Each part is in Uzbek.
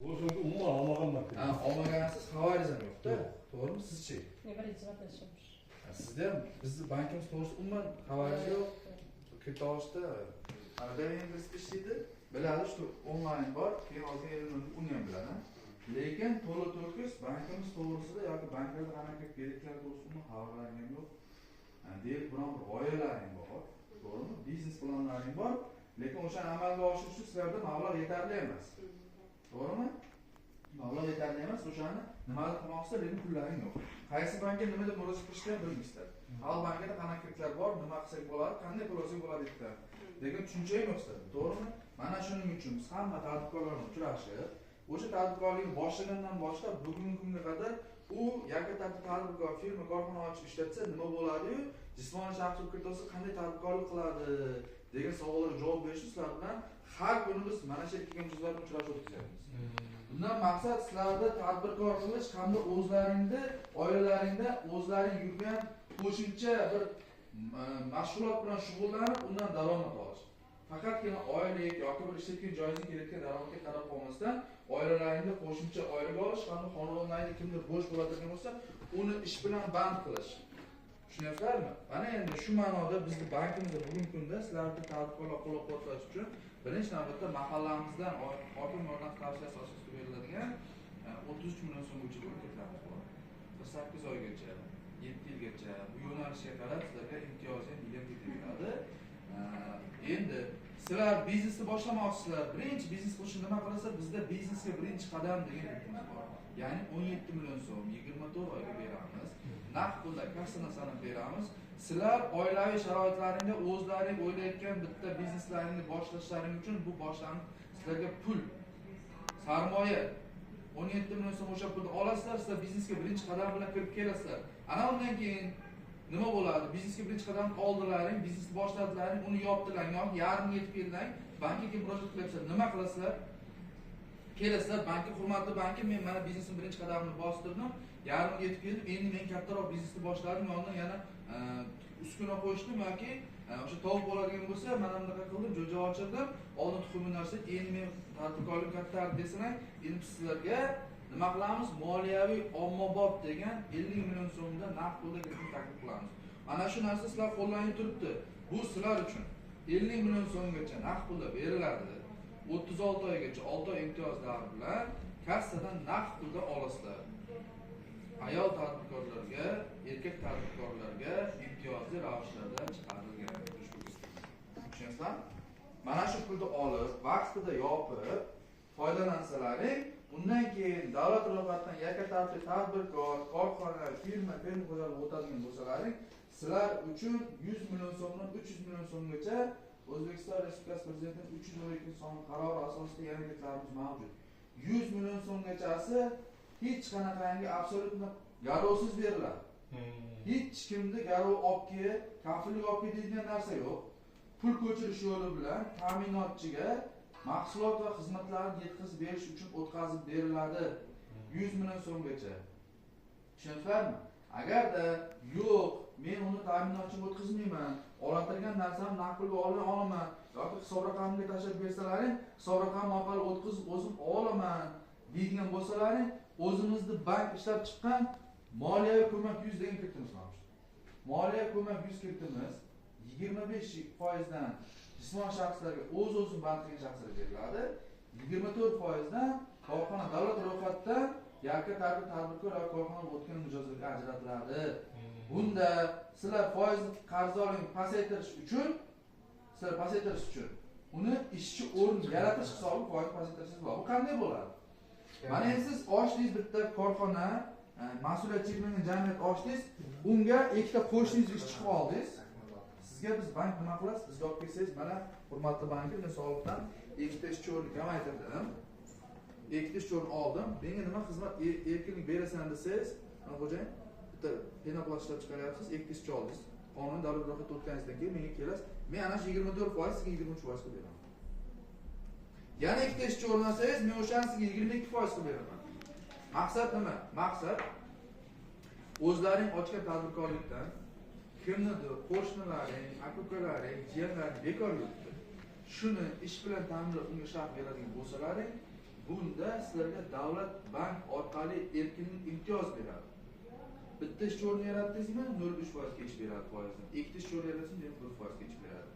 O'shanga umuman olmaganman. Ha, olmagansiz xabaringiz ham yo'q-da. To'g'rimi? Sizchi? Birinchi marta ishlaymiz. Sizda ham bizni bankimiz to'g'risida umuman xabaringiz yo'q. Kirib olishda ingliz ishlaydi. Biladi, shu onlayn bor, keyin hozir uni ham biladi. Lekin to'la-to'kis bankimiz to'g'risida yoki banklarda qanaqa kreditlar to'g'risida xabarlarim ham yo'q. Deylik, biron bir g'oyalaring bor, to'g'rimi? Biznes planlaring bor, lekin o'shani amalga oshirish uchun sizlarda mablag' yetarli emas. To'g'rimi? Mablag' yetarli emas, o'shani nimadir qilmoqchi, lekin pullaring yo'q. Qaysi bankka nima deb murojaat qilishni ham bilmaysizlar. Hal bankda qanaqa kreditlar bor, nima qilsak bo'ladi, qanday pul bo'ladi deydi. Lekin tushuncha ham yo'q sizlarda, to'g'rimi? Mana shuning uchun biz hamma tadbirkorlarni uchrashib, o'sha tadbirkorlikni boshlagandan boshlab bugungi kunga qadar u yakka tadbirkor firma korxona ochib ishlatsa nima bo'ladi-yu, jismoniy shaxs o'rtasidagi qanday tadbirkorlik qiladi degan savollarga javob berishni sizlar bilan har kuni biz mana shu kelgan yuzlarni uchrashuv o'tkazamiz. Bundan maqsad sizlarda tadbirkor qilish hamda o'zlaringni, oilalaringda o'zlaring yurgan qo'shimcha bir mashg'ulot bilan shug'ullanib, undan daromad olish. Faqatgina oylik yoki bir ishlayotgan joyingizga kelayotgan daromadga qarab qolmasdan, oilalaringda qo'shimcha oylik olish hamda xonadonlaringda kimdir bo'sh bo'ladigan bo'lsa, uni ish bilan band qilish. Tushunyapsizlarmi? Mana endi shu ma'noda bizning bankimizda bugungi kunda sizlarga tadbirkorlar qo'llab-quvvatlash uchun birinchi navbatda mahallamizdan hokim yordam tavsiyasi asosida beriladigan 33 million so'mgacha kreditlarimiz bor. 8 oygacha, 7 yilgacha bu yo'nalishga qarab sizlarga imtiyozli kredit beriladi. Endi sizlar biznesni boshlamoqchisizlar. Birinchi biznes uchun nima qilasiz? Bizda biznesga birinchi qadam degan yurtimiz bor. Ya'ni 17 million so'm 24 oyga beramiz. Naqd pulda kassani sanab beramiz. Sizlar oilaviy sharoitlaringda o'zlaring o'ylayotgan bitta bizneslaringni boshlashlaring uchun bu boshlanish sizlarga pul, sarmoya 17 million so'm o'sha pulni olasizlar, sizlar biznesga birinchi qadam bilan kirib kelasizlar. Ana undan keyin nima bo'ladi? Biznesga birinchi qadam oldilaring, biznesni boshladilaring, uni yopdilaring, yoki yarim yetib keldilaring, bankka murojaat qilyapsizlar. Nima qilasizlar? Kelasizlar bankka, hurmatli bankim, men mana biznesning birinchi qadamini bostirdim, yarim yetib keldim, endi men kattaroq biznesni boshladim, yonidan yana uskuna qo'shdim yoki o'sha tovuq bo'ladigan bo'lsa, mana bunaqa qildim, jo'ja ochirdim, oldin tuxumni narsa, endi men tadbirkorlik katta desanang, endi sizlarga nima qilamiz? Moliyaviy ommabop degan 50 million so'mda naqd pulda kredit taklif qilamiz. Mana shu narsa sizlar qo'llanib turibdi. Bu sizlar uchun 50 million so'mgacha naqd pulda beriladi. 36 oygacha 6 oy imtiyoz davri bilan kassadan naqd pulda olasizlar. Ayol tadbirkorlarga, erkak tadbirkorlarga imtiyozli ravishlarda chiqarilgan. Tushunyapsizlar? Mana shu pulni olib, vaqtida yopib, foydalansalaring, undan keyin davlat ro'yxatidan yakka tadbirkor, korxona, firma xo'jaligi o'tadigan bo'lsalaring, sizlar uchun 100 million so'mdan 300 million so'mgacha O'zbekiston Respublikasi Prezidentining 312 sonli qarori asosida yangiliklarimiz mavjud. 100 million so'mgachasi hech qanaqangi absolyutni garovsiz beriladi. Hech kimni garov olib kafillik olib deydigan narsa yo'q. Pul ko'chirish yo'li bilan ta'minotchiga mahsulot va xizmatlarni yetkazib berish uchun o'tkazib beriladi. 100 million so'mgacha. Tushunyapsizlarmi? Agarda yo'q, men uni ta'minotchiga o'tkazmayman, olatirgan narsam naqd pulga olaman yoki hisob raqamiga tashlab bersalaring, hisob raqam orqali o'tkazib o'zim olaman deydigan bo'lsalaring, o'zimizni bank ishlab chiqqan moliyaviy ko'mak 100 degan kiritimiz mavjud. Moliyaviy ko'mak 100 kiritimiz 25% dan jismoniy shaxslarga o'z-o'zini band qilgan shaxslarga beriladi. 24% dan korxona davlat ro'yxatidan yakka tadbirkor yoki korxona o'tgan mijozlarga ajratiladi. Bunda sizlar foizni qarzdorlikni pasaytirish uchun uni ishchi o'rin yaratish hisobi foiz pasaytirishingiz bor. Bu qanday bo'ladi? Mana endi siz ochdingiz bitta korxona, mas'uliyat cheklangan jamiyat ochdingiz, unga ikkita qo'shningizni ishchi qilib oldingiz. Sizga biz bank nima qilasiz? Bizga olib kelsangiz, mana hurmatli bankim, men soliqdan ikkita ishchi o'rni kamaytirdim. Ikkita ishchi o'rni oldim. Menga nima xizmat erkinlik berasan desangiz, mana xo'jayin, bitta penoplast ishlab chiqaryapsiz, ikkita ishchi oldingiz. Qonun davlat ro'yxatiga o'tganingizdan keyin menga kelasiz, men ana shu 24%, sizga 23% qilib beraman. Yana ikkita ishchi o'rni olsangiz, men o'shani sizga 22% qilib beraman. Maqsad nima? Maqsad o'zlaring ochgan tadbirkorlikdan kimnidir, qo'shnilaring, aka-ukalaring, jiyanlaring bekor yuribdi. Shuni ish bilan ta'minlab unga shart beradigan bo'lsalaring, bunda sizlarga davlat bank orqali erkin imtiyoz beradi. Bitta ish o'rni yaratdingizmi 0,3% kechib beradi foizni. Ikkita ish o'rni yaratsangiz 1% kechib beradi.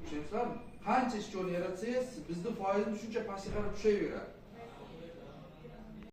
Tushunyapsizlarmi? Qancha ish o'rni yaratsangiz bizning foizimiz shuncha pastga qarab tushaveradi.